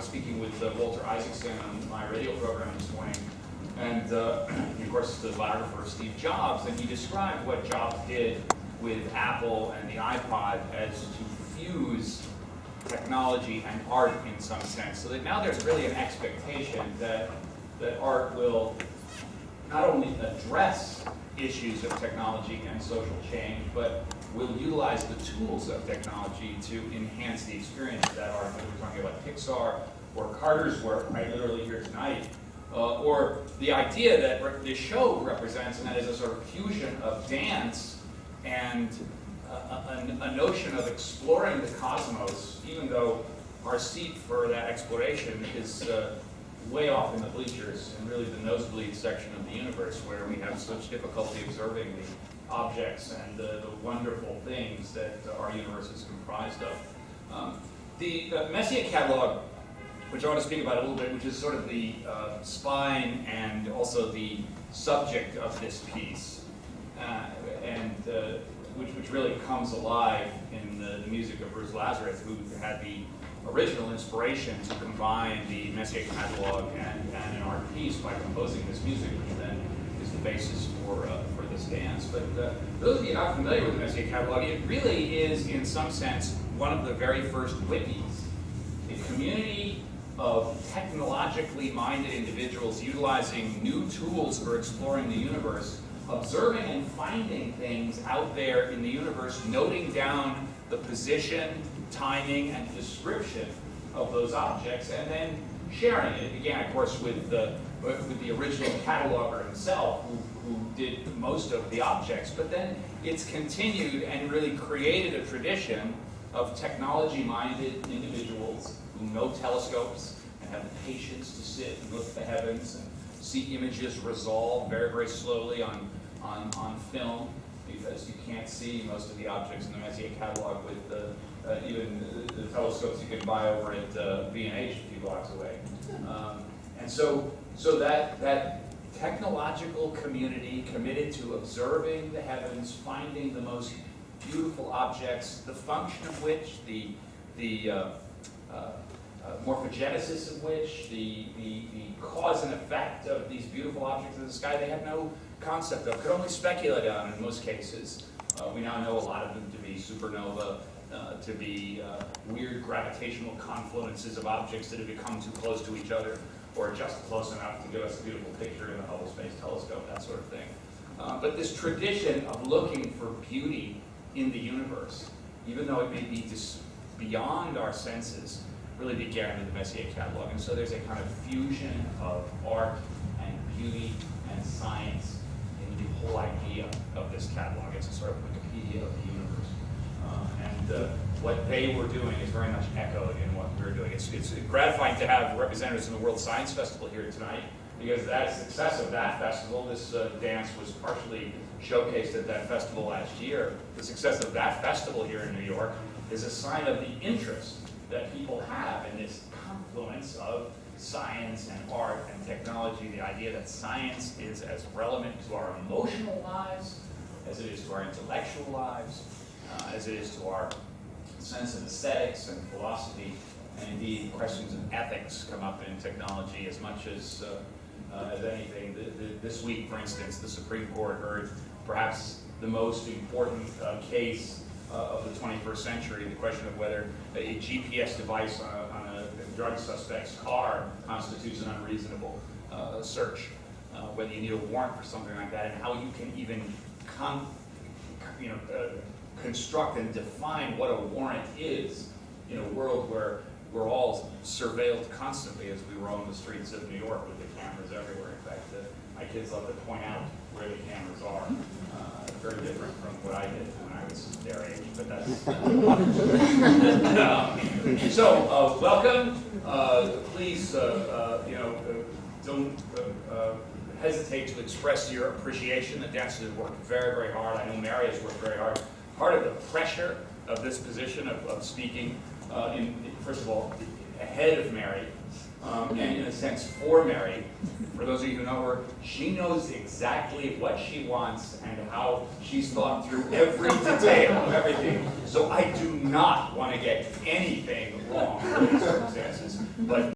was speaking with Walter Isaacson on my radio program this morning, and of course the biographer Steve Jobs, and he described what Jobs did with Apple and the iPod as to fuse technology and art in some sense. So that now there's really an expectation that art will not only address issues of technology and social change, but will utilize the tools of technology to enhance the experience of that art. Whether we're talking about Pixar or Carter's work, right, literally here tonight, or the idea that this show represents, and that is a sort of fusion of dance and a notion of exploring the cosmos, even though our seat for that exploration is way off in the bleachers, and really the nosebleed section of the universe, where we have such difficulty observing the objects and the wonderful things that our universe is comprised of. The Messier catalog, which I want to speak about a little bit, which is sort of the spine and also the subject of this piece, which really comes alive in the music of Bruce Lazarus, who had the original inspiration to combine the Messier catalog and an art piece by composing this music, which then is the basis for this dance. But those of you not familiar with the Messier catalog, it really is, in some sense, one of the very first wikis. A community of technologically minded individuals utilizing new tools for exploring the universe, observing and finding things out there in the universe, noting down the position, timing, and description of those objects, and then sharing it. It began, of course, with the original cataloger himself, who did most of the objects, but then it's continued and really created a tradition of technology-minded individuals who know telescopes and have the patience to sit and look at the heavens and see images resolve very, very slowly on film, because you can't see most of the objects in the Messier catalog with even the telescopes you can buy over at B&H a few blocks away. And so that technological community committed to observing the heavens, finding the most beautiful objects, the function of which, the morphogenesis of which, the cause and effect of these beautiful objects in the sky, they had no concept of, could only speculate on in most cases. We now know a lot of them to be supernova, to be weird gravitational confluences of objects that have become too close to each other, or just close enough to give us a beautiful picture in the Hubble Space Telescope, that sort of thing. But this tradition of looking for beauty in the universe, even though it may be just beyond our senses, really began with the Messier catalog. And so there's a kind of fusion of art and beauty and science in the whole idea of this catalog. It's a sort of Wikipedia of the universe. What they were doing is very much echoed in what we're doing. It's gratifying to have representatives from the World Science Festival here tonight, because that success of that festival, this dance was partially showcased at that festival last year. The success of that festival here in New York is a sign of the interest that people have in this confluence of science and art and technology, the idea that science is as relevant to our emotional lives as it is to our intellectual lives, as it is to our sense of aesthetics and philosophy, and indeed questions of ethics come up in technology as much as anything. This week, for instance, the Supreme Court heard perhaps the most important case of the 21st century, the question of whether a GPS device on a drug suspect's car constitutes an unreasonable search, whether you need a warrant for something like that, and how you can even construct and define what a warrant is in a world where we're all surveilled constantly as we roam the streets of New York with the cameras everywhere. In fact, my kids love to point out where the cameras are. Very different from what I did when I was their age, but that's... So, welcome. Please, don't hesitate to express your appreciation. The dancers have worked very, very hard. I know Mary has worked very hard. Part of the pressure of this position of speaking, first of all, ahead of Mary, and in a sense for Mary. For those of you who know her, she knows exactly what she wants and how she's thought through every detail of everything. So I do not want to get anything wrong in these circumstances. But